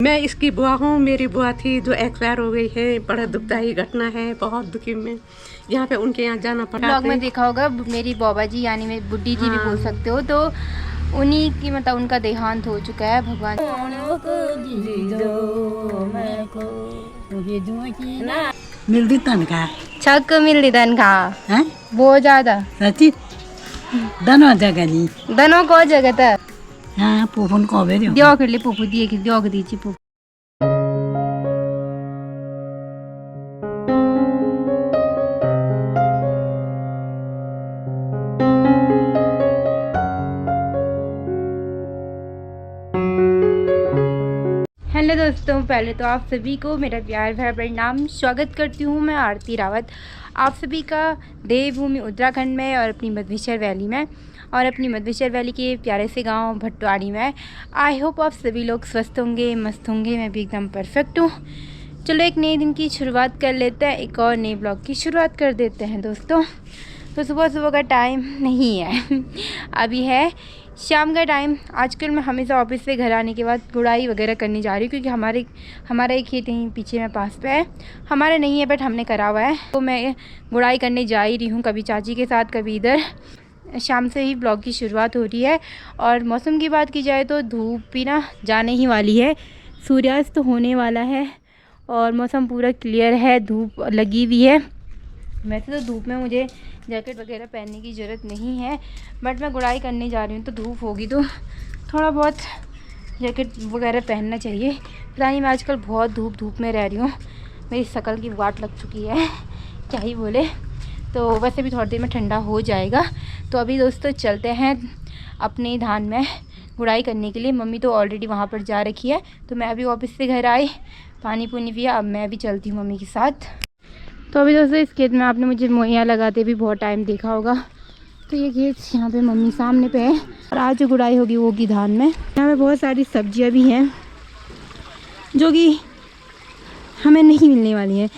मैं इसकी बुआ हूँ। मेरी बुआ थी जो एक्सपायर हो गई है। बड़ा दुखदायी घटना है, बहुत दुखी में यहाँ पे उनके यहाँ जाना पड़ा। ब्लॉग में देखा होगा मेरी बाबा जी यानी मेरी बुड्ढी जी भी बोल सकते हो, तो उन्हीं की मतलब उनका देहांत हो चुका है। भगवान मिलती तनख्वाह छक मिलती तनख्वाह हैं बहुत ज्यादा सच्ची दोनों जगह नी दोनों को जगह था हाँ पुफन को बेरे दियो कर ले पुपू दिए कि दियो दी ची पुपू। हेलो दोस्तों, पहले तो आप सभी को मेरा प्यार भरा प्रणाम। स्वागत करती हूँ मैं आरती रावत आप सभी का देवभूमि उत्तराखंड में और अपनी मधेश्वर वैली में और अपनी मधेश्वर वैली के प्यारे से गांव भटवाड़ी में। आई होप आप सभी लोग स्वस्थ होंगे, मस्त होंगे। मैं भी एकदम परफेक्ट हूँ। चलो एक नए दिन की शुरुआत कर लेते हैं, एक और नए ब्लॉग की शुरुआत कर देते हैं दोस्तों। तो सुबह सुबह का टाइम नहीं है अभी है शाम का टाइम। आजकल मैं हमेशा ऑफिस से घर आने के बाद गुड़ाई वगैरह करने जा रही हूँ, क्योंकि हमारा एक खेत यहीं पीछे में पास पे है। हमारा नहीं है बट हमने करा हुआ है, तो मैं गुड़ाई करने जा ही रही हूँ, कभी चाची के साथ कभी इधर। शाम से ही ब्लॉग की शुरुआत हो रही है। और मौसम की बात की जाए तो धूप भी ना जाने ही वाली है, सूर्यास्त तो होने वाला है और मौसम पूरा क्लियर है, धूप लगी हुई है। वैसे तो धूप में मुझे जैकेट वगैरह पहनने की ज़रूरत नहीं है, बट मैं गुड़ाई करने जा रही हूँ तो धूप होगी तो थोड़ा बहुत जैकेट वगैरह पहनना चाहिए। पता नहीं, मैं आजकल बहुत धूप में रह रही हूँ, मेरी शक्ल की वाट लग चुकी है, क्या ही बोले। तो वैसे भी थोड़ी देर में ठंडा हो जाएगा। तो अभी दोस्तों चलते हैं अपने धान में गुड़ाई करने के लिए। मम्मी तो ऑलरेडी वहाँ पर जा रखी है, तो मैं अभी ऑफिस से घर आई, पानी पुनी पिया, अब मैं भी चलती हूँ मम्मी के साथ। तो अभी दोस्तों इस खेत में आपने मुझे मोइयाँ लगाते भी बहुत टाइम देखा होगा। तो ये खेत यहाँ पे मम्मी सामने पे है और आज जो गुड़ाई होगी वो होगी धान में। यहाँ पे बहुत सारी सब्जियाँ भी हैं जो कि हमें नहीं मिलने वाली हैं।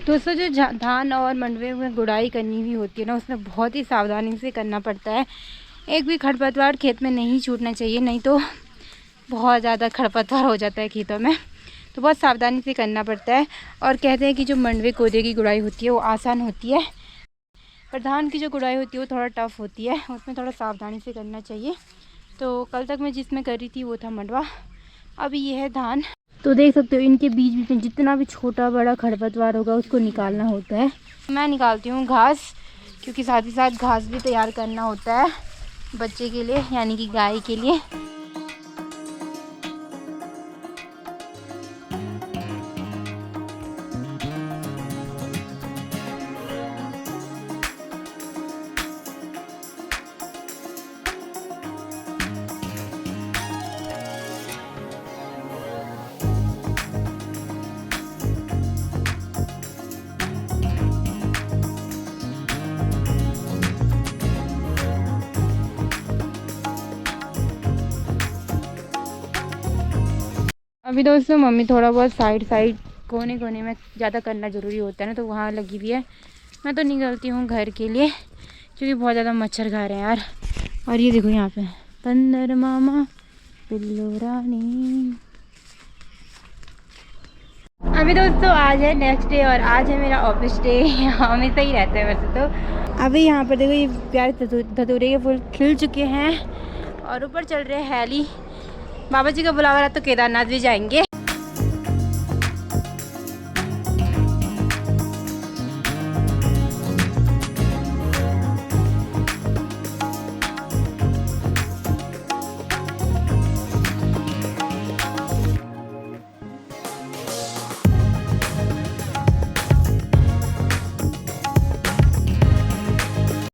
दोस्तों जो धान और मंडवे में गुड़ाई करनी हुई होती है ना, उसमें बहुत ही सावधानी से करना पड़ता है। एक भी खरपतवार खेत में नहीं छूटना चाहिए, नहीं तो बहुत ज़्यादा खरपतवार हो जाता है खेतों में। तो बहुत सावधानी से करना पड़ता है। और कहते हैं कि जो मंडवे कोदे की गुड़ाई होती है वो आसान होती है, पर धान की जो गुड़ाई होती है वो थोड़ा टफ होती है, उसमें थोड़ा सावधानी से करना चाहिए। तो कल तक मैं जिसमें कर रही थी वो था मंडवा, अभी ये है धान। तो देख सकते हो इनके बीच बीच में जितना भी छोटा बड़ा खरपतवार होगा उसको निकालना होता है। मैं निकालती हूँ घास, क्योंकि साथ ही साथ घास भी तैयार करना होता है बच्चे के लिए, यानी कि गाय के लिए। अभी दोस्तों मम्मी थोड़ा बहुत साइड कोने कोने में ज़्यादा करना ज़रूरी होता है ना, तो वहाँ लगी हुई है। मैं तो निकलती हूँ घर के लिए, क्योंकि बहुत ज़्यादा मच्छर खा रहे हैं यार। और ये देखो यहाँ पे बंदर मामा बिल्लो रानी। अभी दोस्तों आज है नेक्स्ट डे और आज है मेरा ऑफिस डे। हमेशा ही रहता है वैसे तो। अभी यहाँ पर देखो ये प्यारे धतूरे के फूल खिल चुके हैं और ऊपर चल रहे हैं हैली। बाबा जी का बुलावा रहा तो केदारनाथ भी जाएंगे।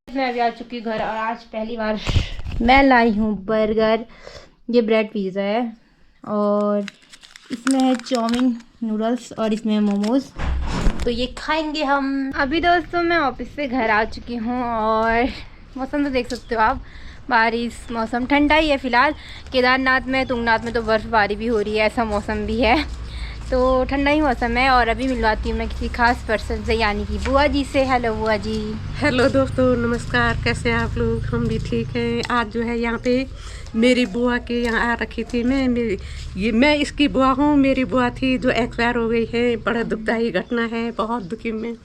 मैं अभी आ चुकी हूँ घर और आज पहली बार मैं लाई हूँ बर्गर। ये ब्रेड पिज़्ज़ा है और इसमें है चाउमीन नूडल्स और इसमें है मोमोज, तो ये खाएंगे हम। अभी दोस्तों मैं ऑफिस से घर आ चुकी हूँ और मौसम तो देख सकते हो आप, बारिश मौसम, ठंडा ही है फ़िलहाल। केदारनाथ में तुंगनाथ में तो बर्फ़बारी भी हो रही है, ऐसा मौसम भी है। तो ठंडा ही मौसम है और अभी मिलवाती हूँ मैं किसी खास पर्सन से, यानी कि बुआ जी से। हेलो बुआ जी। हेलो दोस्तों, नमस्कार। कैसे हैं आप लोग? हम भी ठीक हैं। आज जो है यहाँ पे मेरी बुआ के यहाँ आ रखी थी मैं इसकी बुआ हूँ। मेरी बुआ थी जो एक्सपायर हो गई है। बड़ा दुखदायी घटना है, बहुत दुखी में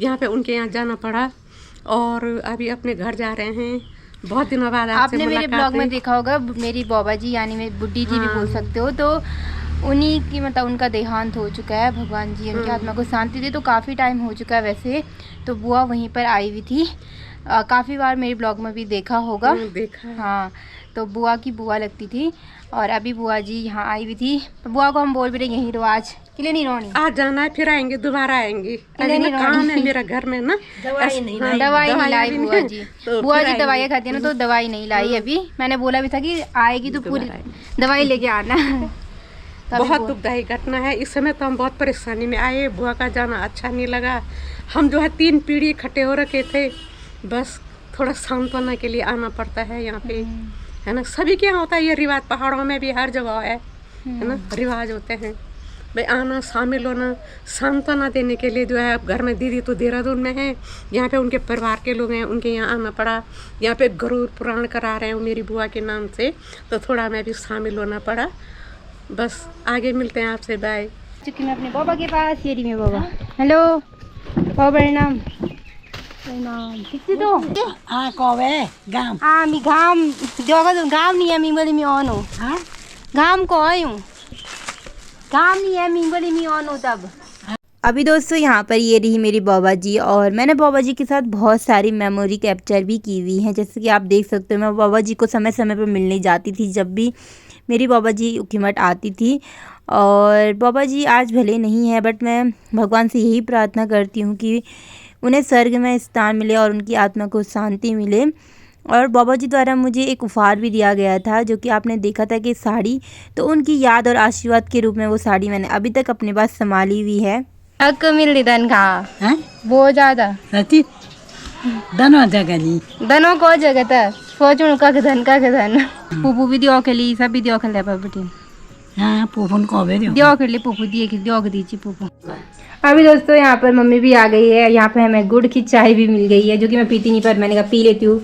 यहाँ पे उनके यहाँ जाना पड़ा और अभी अपने घर जा रहे हैं। बहुत दिनों बाद आपसे आपने मेरे ब्लॉग में देखा होगा, मेरी बाबा जी यानी मेरी बुड्ढी जी भी बोल सकते हो, तो उन्हीं की मतलब उनका देहांत हो चुका है। भगवान जी उनकी आत्मा को शांति दे। तो काफ़ी टाइम हो चुका है वैसे। तो बुआ वहीं पर आई हुई थी, काफ़ी बार मेरे ब्लॉग में भी देखा होगा। देखा। हाँ, तो बुआ की बुआ लगती थी और अभी बुआ जी यहाँ आई हुई थी। तो बुआ को हम बोल भी रहे यहीं रहो, आज के लिए नहीं रोनी, आज जाना है, फिर आएंगे, दोबारा आएंगे। अभी ना काम है मेरा घर में ना, दवाई नहीं दवाई नहीं लाई बुआ जी। तो बुआ फिर जी आएंगे। दवाइयाँ खाती है ना, तो दवाई नहीं लाई अभी। मैंने बोला भी था कि आएगी तो पूरी दवाई लेके आना। तो अभी बहुत बुआ- दुखदायी घटना है। इस समय तो हम बहुत परेशानी में आए। बुआ का जाना अच्छा नहीं लगा। हम जो है 3 पीढ़ी इकट्ठे हो रखे थे, बस थोड़ा सांत्वना के लिए आना पड़ता है यहाँ पे, है ना। सभी के यहाँ होता है ये रिवाज, पहाड़ों में भी हर जगह है ना, रिवाज होते हैं भाई आना, शामिल होना, सांत्वना देने के लिए। जो है अब घर में दीदी तो देहरादून में है, यहाँ पे उनके परिवार के लोग हैं, उनके यहाँ आना पड़ा। यहाँ पे गरुड़ पुराण करा रहे हैं मेरी बुआ के नाम से, तो थोड़ा मैं भी शामिल होना पड़ा। बस आगे मिलते हैं आपसे, बाय। चुकी मैं अपने बाबा के पास। ये रही मेरे बाबा। हेलो बाबा, प्रणाम। प्रणाम। कितने तो हाँ कौवे गाम मी घाम देवा घाम नहीं है, मी बोली मी ऑन हो। हाँ घाम को आई हूँ, घाम नहीं है, मी बोली मी ऑन हो तब। अभी दोस्तों यहाँ पर ये रही मेरी बाबा जी, और मैंने बाबा जी के साथ बहुत सारी मेमोरी कैप्चर भी की हुई हैं। जैसे कि आप देख सकते हो, मैं बाबा जी को समय समय पर मिलने जाती थी जब भी मेरी बाबा जी उखीमठ आती थी। और बाबा जी आज भले नहीं है, बट मैं भगवान से यही प्रार्थना करती हूँ कि उन्हें स्वर्ग में स्थान मिले और उनकी आत्मा को शांति मिले। और बाबा जी द्वारा मुझे एक उपहार भी दिया गया था, जो कि आपने देखा था कि साड़ी, तो उनकी याद और आशीर्वाद के रूप में वो साड़ी मैंने अभी तक अपने पास संभाली हुई है। हक मिल धन का हाँ बहुत ज़्यादा सची दनो जगह जी धनों को जगह था सोचो का धन पुपू भी दियो खेली, सब भी दियो खेले बेटी हाँ पुफन कौवे दो दियो खेली पुपू दियो दीजिए पुपू। अभी दोस्तों यहाँ पर मम्मी भी आ गई है। यहाँ पे हमें गुड़ की चाय भी मिल गई है, जो कि मैं पीती नहीं, पर मैंने कहा पी लेती हूँ।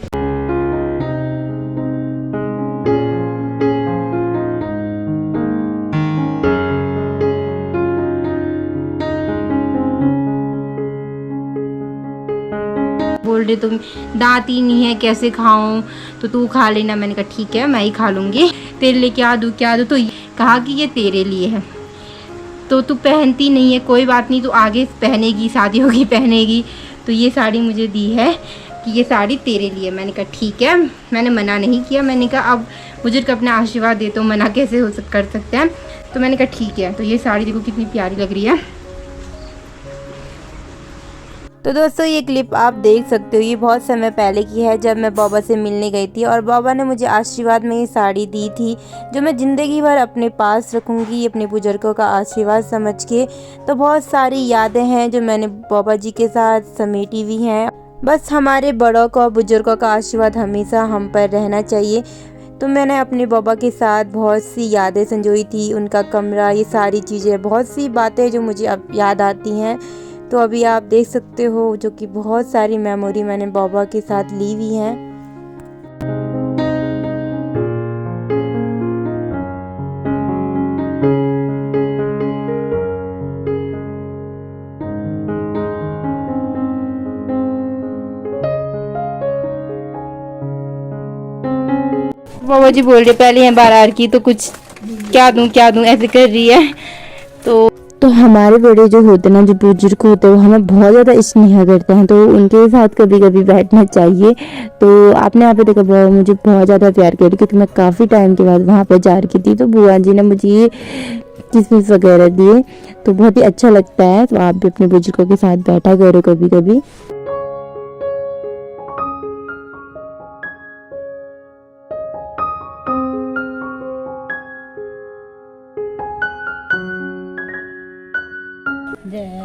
बोल रहे तुम दांत ही नहीं है, कैसे खाऊं, तो तू खा लेना। मैंने कहा ठीक है, मैं ही खा लूंगी। तेरे लिए क्या दूँ क्या दूँ, तो कहा कि ये तेरे लिए है, तो तू पहनती नहीं है, कोई बात नहीं, तू आगे पहनेगी, शादी होगी पहनेगी। तो ये साड़ी मुझे दी है कि ये साड़ी तेरे लिए। मैंने कहा ठीक है, मैंने मना नहीं किया। मैंने कहा अब बुजुर्ग अपना आशीर्वाद दे तो मना कैसे कर सकते हैं। तो मैंने कहा ठीक है। तो ये साड़ी देखो कितनी प्यारी लग रही है। तो दोस्तों ये क्लिप आप देख सकते हो, ये बहुत समय पहले की है, जब मैं बाबा से मिलने गई थी और बाबा ने मुझे आशीर्वाद में ये साड़ी दी थी, जो मैं ज़िंदगी भर अपने पास रखूँगी अपने बुजुर्गों का आशीर्वाद समझ के। तो बहुत सारी यादें हैं जो मैंने बाबा जी के साथ समेटी हुई हैं। बस हमारे बड़ों का, बुजुर्गों का आशीर्वाद हमेशा हम पर रहना चाहिए। तो मैंने अपने बाबा के साथ बहुत सी यादें संजोई थी, उनका कमरा, ये सारी चीज़ें, बहुत सी बातें जो मुझे अब याद आती हैं। तो अभी आप देख सकते हो, जो कि बहुत सारी मेमोरी मैंने बाबा के साथ ली हुई हैं। बाबा जी बोल रहे पहले हैं बार की, तो कुछ क्या दूं ऐसे कर रही है। तो हमारे बड़े जो होते हैं ना, जो बुजुर्ग होते हैं, वो हमें बहुत ज़्यादा स्नेह करते हैं, तो उनके साथ कभी कभी बैठना चाहिए। तो आपने यहाँ पे देखा बुआ मुझे बहुत ज़्यादा प्यार कर रही, क्योंकि मैं काफ़ी टाइम के बाद वहाँ पर जा रही थी। तो बुआ जी ने मुझे ये किसमिस वगैरह दिए, तो बहुत ही अच्छा लगता है। तो आप भी अपने बुजुर्गों के साथ बैठा करो कभी कभी।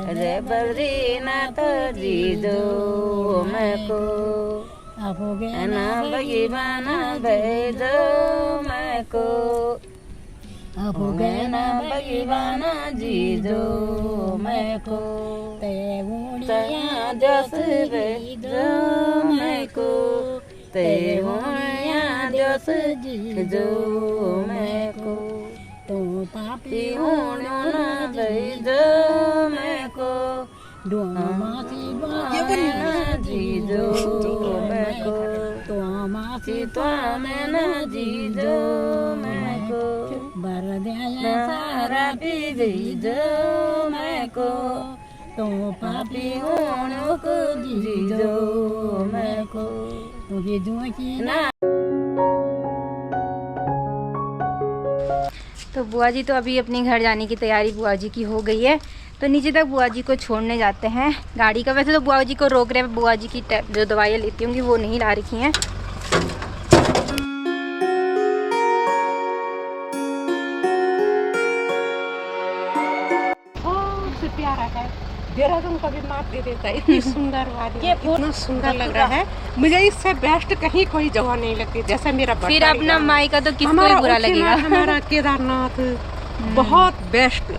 रे बद्रीनाथ जी दो मैं आप हो गया ना भगवान भेज मैं को अब हो गए ना बगीवाना जीजो मैं को ते तया जस जो मैं को ते होया जस जीजो मैं को तो पापी होना गई जो मैं को मासी जीजो मैं को तो मासी तो मैं न जीजो मैं को बर दे सारा पी जीजो मैं को तो पापी होनो को जीजो मैं को तो जीजो की ना। तो बुआ जी तो अभी अपने घर जाने की तैयारी बुआ जी की हो गई है, तो नीचे तक बुआ जी को छोड़ने जाते हैं गाड़ी का। वैसे तो बुआ जी को रोक रहे हैं, बुआ जी की जो दवाइयाँ लेती होंगी वो नहीं ला रखी हैं। बहुत प्यारा है, देहरादून का भी मात दे देता है। इतनी सुंदर वादी, इतना सुंदर लग रहा है। मुझे इससे बेस्ट कहीं कोई जगह नहीं लगती जैसा मेरा फिर अपना माई का तो किसको हमारा ही बुरा उच्चनाथ, लगेगा। हमारा केदारनाथ बहुत बेस्ट,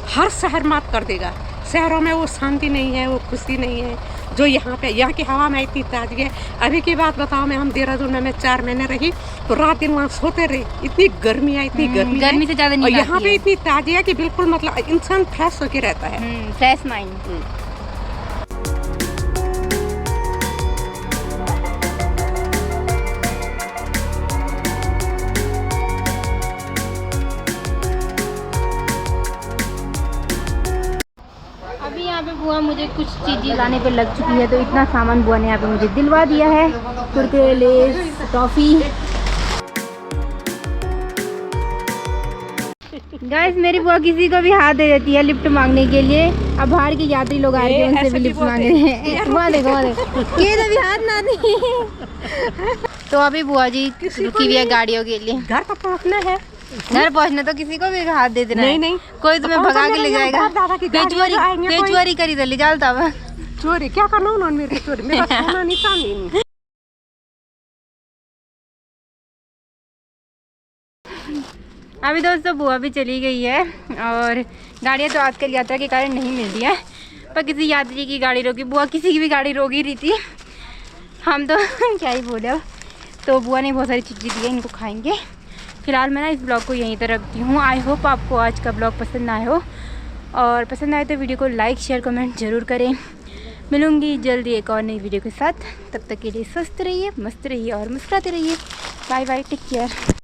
हर शहर मात कर देगा। शहरों में वो शांति नहीं है, वो खुशी नहीं है जो यहाँ पे। यहाँ की हवा में इतनी ताजगी है। अभी की बात बताओ, मैं देहरादून में 4 महीने रही तो रात दिन वहाँ सोते रहे। इतनी गर्मी है, इतनी गर्मी गर्मी से ज्यादा और नींद यहाँ आती पे है। इतनी ताजगी है कि बिल्कुल मतलब इंसान फ्रेश होके रहता है। Fresh mind. अभी यहाँ पे बुआ मुझे कुछ चीज़ें लाने पे लग चुकी है, तो इतना सामान बुआ ने यहाँ पे मुझे दिलवा दिया है। Kurkure, less, toffee. गाइस मेरी बुआ किसी को भी हाथ दे देती है लिफ्ट मांगने के लिए। अब बाहर के यात्री लोग आ रहे हैं, उनसे भी लिफ्ट मांग रहे हैं। बुआ देखो, बुआ देखो, ये तो भी हाथ ना दी। तो अभी बुआ जी रुकी हुई है गाड़ियों के लिए। घर तक पहुँचना है, घर पहुंचना तो किसी को भी हाथ दे देना है। नहीं। कोई तुम्हें भगा के ले जाएगा। दादा की गाड़ी बेचुआरी में आएंगे कोई। बेचुआरी करी तो ले जाता हुआ। चोरी क्या करना उन्होंने मेरे चोरी, मेरा सोना निशानी नहीं। अभी दोस्तों बुआ भी चली गई है और गाड़ियाँ तो आजकल यात्रा के कारण नहीं मिलती है, पर किसी यात्री की गाड़ी रोकी, बुआ किसी की भी गाड़ी रोक ही रही थी। हम तो क्या ही बोले अब। तो बुआ ने बहुत सारी चीज़ें दी है, इनको खाएंगे। फिलहाल मैं ना इस ब्लॉग को यहीं तक रखती हूँ। आई होप आपको आज का ब्लॉग पसंद आए हो, और पसंद आए तो वीडियो को लाइक शेयर कमेंट ज़रूर करें। मिलूँगी जल्दी एक और नई वीडियो के साथ। तब तक के लिए स्वस्थ रहिए, मस्त रहिए और मुस्कुराते रहिए। Bye bye, take care.